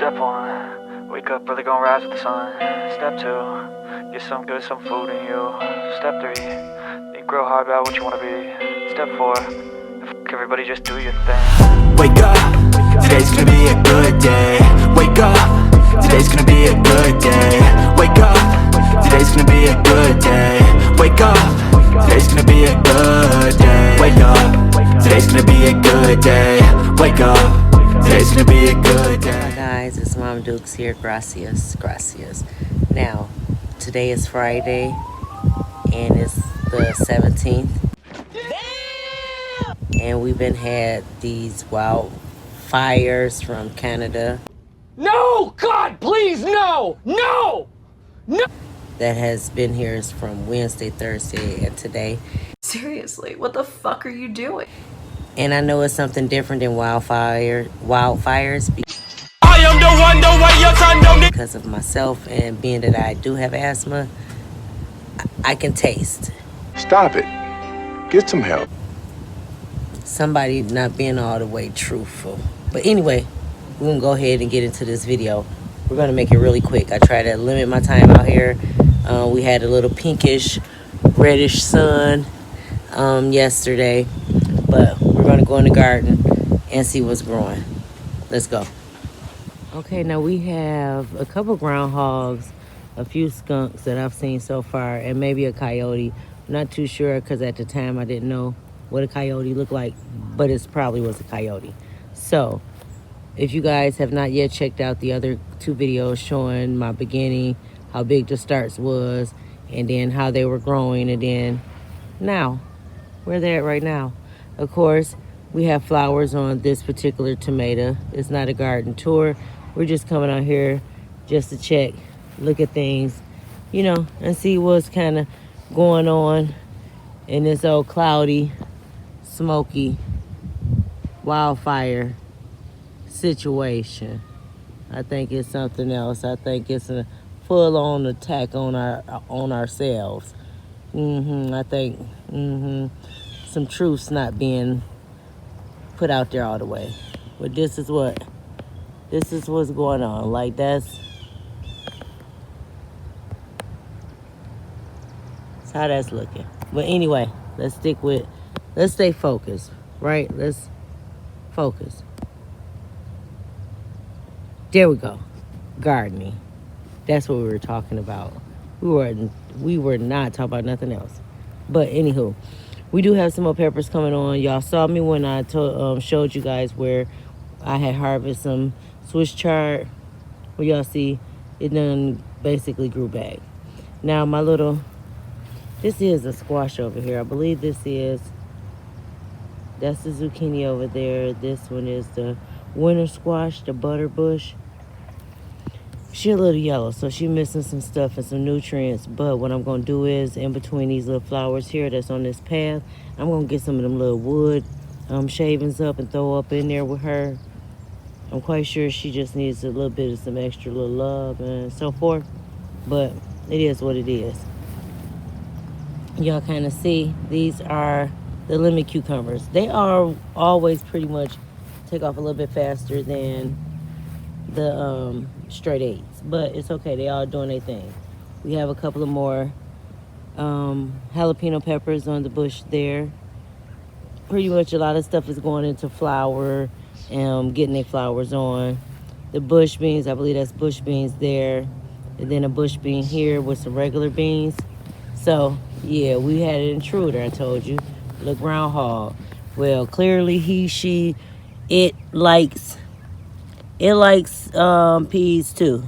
Step 1, wake up early, gonna rise with the sun. Step 2, get some good, some food in you. Step 3, think real hard about what you wanna be. Step 4, everybody just do your thing. Wake up, today's gonna be a good day. Wake up, today's gonna be a good day. Wake up, today's gonna be a good day. Wake up, today's gonna be a good day. Wake up, today's gonna be a good day. Wake up, today's gonna be a good day. Hi guys, it's Mom Dukes here. Gracias. Now, today is Friday and it's the 17th. And we've been had these wildfires from Canada. No! God, please, no! No! No! That has been here from Wednesday, Thursday, and today. Seriously, what the fuck are you doing? And I know it's something different than wildfires I am the one, the way your son don't need. because of myself and being that I do have asthma. I can taste Stop it. Get some help. somebody not being all the way truthful. But anyway, we're gonna go ahead and get into this video. We're gonna make it really quick. I try to limit my time out here. We had a little pinkish reddish sun yesterday, but we're gonna go in the garden and see what's growing. Let's go. Okay, now we have a couple groundhogs, a few skunks that I've seen so far, and maybe a coyote. I'm not too sure because at the time I didn't know what a coyote looked like, but it probably was a coyote. So if you guys have not yet checked out the other two videos showing my beginning, how big the starts was, and then how they were growing, and then now where they're at right now. Of course, we have flowers on this particular tomato. It's not a garden tour. We're just coming out here just to check, look at things, you know, and see what's kind of going on in this old cloudy, smoky wildfire situation. I think it's something else. I think it's a full-on attack on ourselves. I think some truth's not being put out there all the way. But this is what's going on. Like that's how that's looking. But anyway, let's stay focused, right? Let's focus. There we go. Gardening. That's what we were talking about. We were not talking about nothing else. But anywho, we do have some more peppers coming on. Y'all saw me when I showed you guys where I had harvested some Swiss chard. Well, y'all see, it done basically grew back. Now this is a squash over here. I believe that's the zucchini over there. This one is the winter squash, the butter bush. She a little yellow, so she missing some stuff and some nutrients. But what I'm gonna do is, in between these little flowers here that's on this path, I'm gonna get some of them little wood shavings up and throw up in there with her. I'm quite sure she just needs a little bit of some extra little love and so forth. But it is what it is. Y'all kind of see, these are the lemon cucumbers. They are always pretty much take off a little bit faster than the straight eights, but it's okay. They all doing their thing. We have a couple of more jalapeno peppers on the bush there. Pretty much a lot of stuff is going into flower and getting their flowers on. The bush beans, I believe that's bush beans there, and then a bush bean here with some regular beans. So yeah, we had an intruder. I told you, the groundhog. Well, clearly it likes peas too.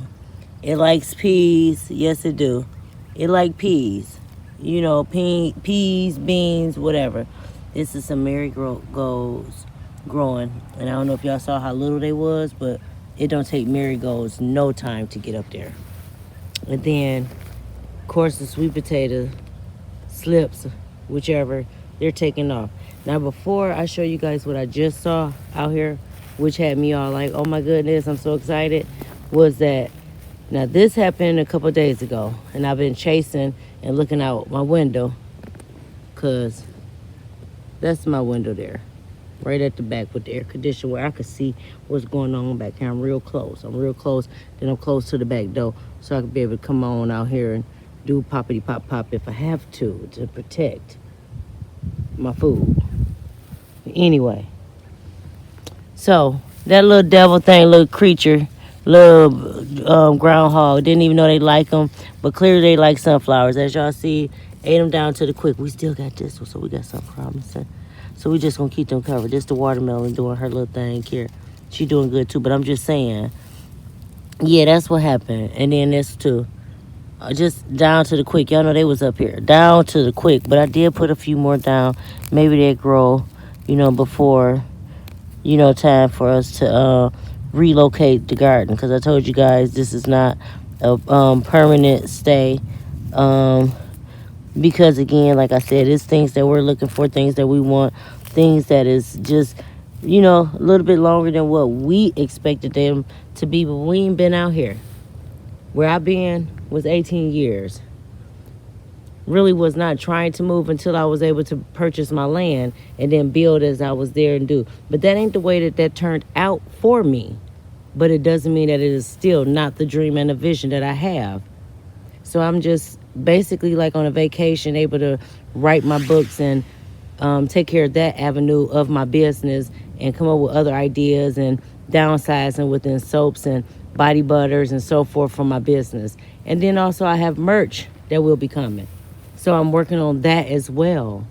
It likes peas. Yes, it do. It like peas. You know, peas, beans, whatever. This is some marigolds growing. And I don't know if y'all saw how little they was, but it don't take marigolds no time to get up there. And then, of course, the sweet potato slips, whichever, they're taking off. Now, before I show you guys what I just saw out here, which had me all like, oh my goodness, I'm so excited, was that, now this happened a couple days ago, and I've been chasing and looking out my window, because that's my window there. right at the back with the air conditioner where I could see what's going on back here. I'm real close. Then I'm close to the back door so I could be able to come on out here and do poppity pop pop if I have to protect my food. Anyway, so that little devil thing, little creature, little groundhog, didn't even know they like them, but clearly they like sunflowers. As y'all see, ate them down to the quick. We still got this one, so we got something promising. So we just gonna keep them covered. This the watermelon doing her little thing here. She doing good too, but I'm just saying, yeah, that's what happened. And then this too. Just down to the quick. Y'all know they was up here. Down to the quick. But I did put a few more down. Maybe they grow, before, time for us to relocate the garden. Because I told you guys this is not a permanent stay. Because, again, like I said, it's things that we're looking for, things that we want, things that is just, a little bit longer than what we expected them to be. But we ain't been out here. Where I've been was 18 years. Really was not trying to move until I was able to purchase my land and then build as I was there and do. But that ain't the way that turned out for me. But it doesn't mean that it is still not the dream and the vision that I have. So I'm just basically like on a vacation, able to write my books and take care of that avenue of my business and come up with other ideas and downsizing within soaps and body butters and so forth for my business. And then also I have merch that will be coming. So I'm working on that as well.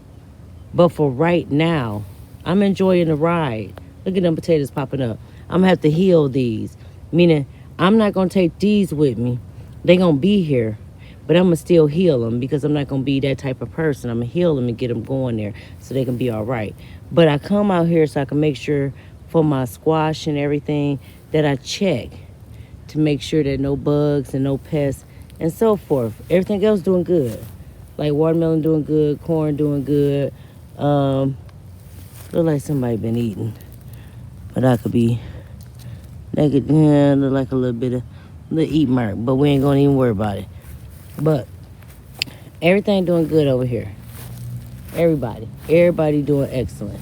But for right now, I'm enjoying the ride. Look at them potatoes popping up. I'm going to have to heal these. Meaning, I'm not going to take these with me. They're going to be here. But I'm going to still heal them because I'm not going to be that type of person. I'm going to heal them and get them going there so they can be all right. But I come out here so I can make sure for my squash and everything that I check to make sure that no bugs and no pests and so forth. Everything else doing good. Like watermelon doing good, corn doing good. Look like somebody been eating. But I could be naked. Yeah, look like a little bit of little eat mark. But we ain't going to even worry about it. But everything doing good over here. Everybody doing excellent.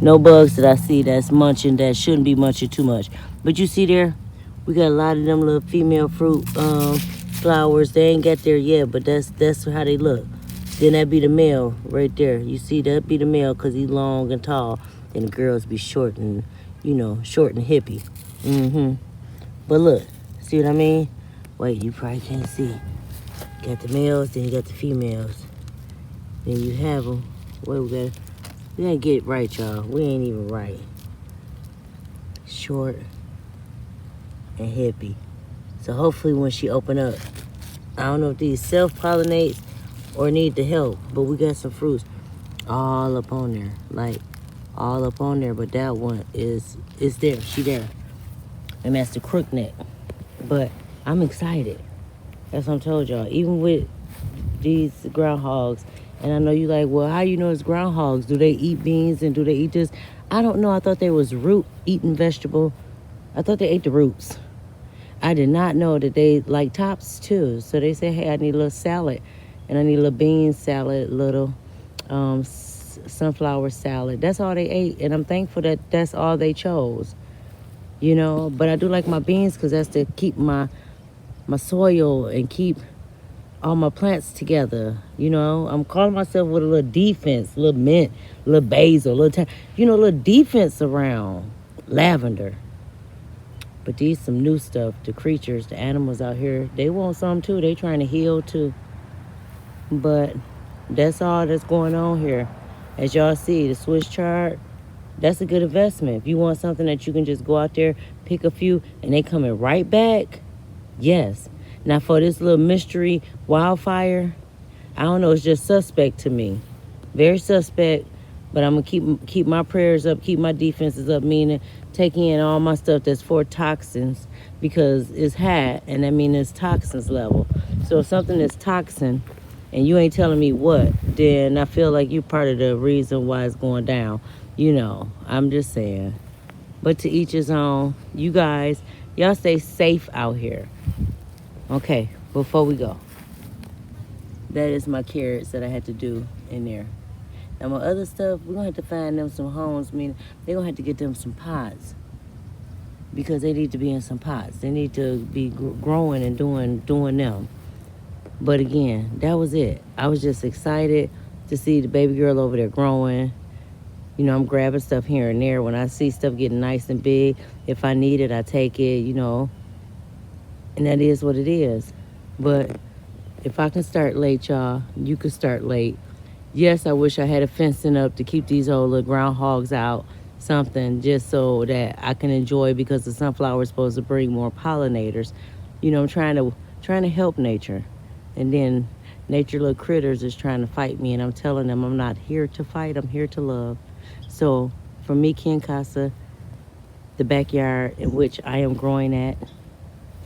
No bugs that I see that's munching that shouldn't be munching too much. But you see there, we got a lot of them little female fruit flowers. They ain't got there yet, but that's how they look. Then that be the male right there. You see, that be the male because he's long and tall. Then the girls be short and, short and hippie. But look, see what I mean? Wait, you probably can't see. Got the males, then you got the females. Then you have them. Wait, we gotta get it right, y'all. We ain't even right. Short and hippie. So hopefully when she open up, I don't know if these self-pollinate or need the help, but we got some fruits all up on there. Like, all up on there, but that one is there. She there. And that's the crook neck. But I'm excited. That's what I'm told y'all. Even with these groundhogs, and I know you like, well, how you know it's groundhogs? Do they eat beans and do they eat this? I don't know. I thought they was root-eating vegetable. I thought they ate the roots. I did not know that they like tops too. So they say, hey, I need a little salad. And I need a little bean salad, little sunflower salad. That's all they ate. And I'm thankful that that's all they chose. But I do like my beans because that's to keep my soil and keep all my plants together. I'm calling myself with a little defense, a little mint, a little basil, a little defense around lavender. But these some new stuff. The creatures, the animals out here, they want some too. They trying to heal too. But that's all that's going on here. As y'all see, the Swiss chard, that's a good investment. If you want something that you can just go out there, pick a few, and they coming right back, yes. Now for this little mystery wildfire, I don't know, it's just suspect to me. Very suspect, but I'm gonna keep my prayers up, keep my defenses up, meaning taking in all my stuff that's for toxins because it's high, and that means it's toxins level. So if something is toxin and you ain't telling me what, then I feel like you're part of the reason why it's going down. I'm just saying. But to each his own. You guys, y'all stay safe out here. Okay, before we go, that is my carrots that I had to do in there. Now my other stuff, we're gonna have to find them some homes. I mean, they're gonna have to get them some pots because they need to be in some pots. They need to be growing and doing them. But again, that was it. I was just excited to see the baby girl over there growing. You know, I'm grabbing stuff here and there. When I see stuff getting nice and big, if I need it, I take it, you know. And that is what it is. But if I can start late, y'all, you can start late. Yes, I wish I had a fencing up to keep these old little groundhogs out, something just so that I can enjoy, because the sunflower is supposed to bring more pollinators. You know, I'm trying to help nature. And then nature little critters is trying to fight me, and I'm telling them I'm not here to fight, I'm here to love. So for me, Ken Casa, the backyard in which I am growing at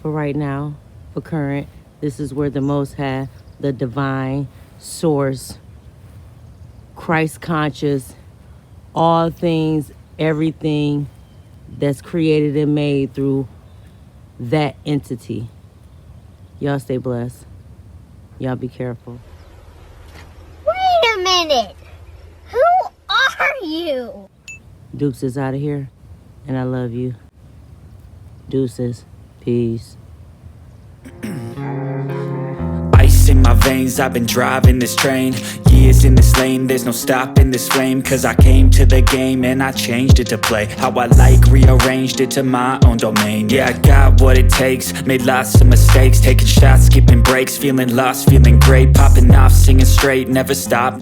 for right now, for current, this is where the Most High, the divine source, Christ conscious, all things, everything that's created and made through that entity. Y'all stay blessed. Y'all be careful. Wait a minute. Who are you? Dukes is out of here, and I love you. Deuces. Peace. Ice in my veins, I've been driving this train. Years in this lane, there's no stopping this flame. Cause I came to the game and I changed it to play how I like, rearranged it to my own domain. Yeah, I got what it takes, made lots of mistakes, taking shots, skipping breaks, feeling lost, feeling great, popping off, singing straight, never stop.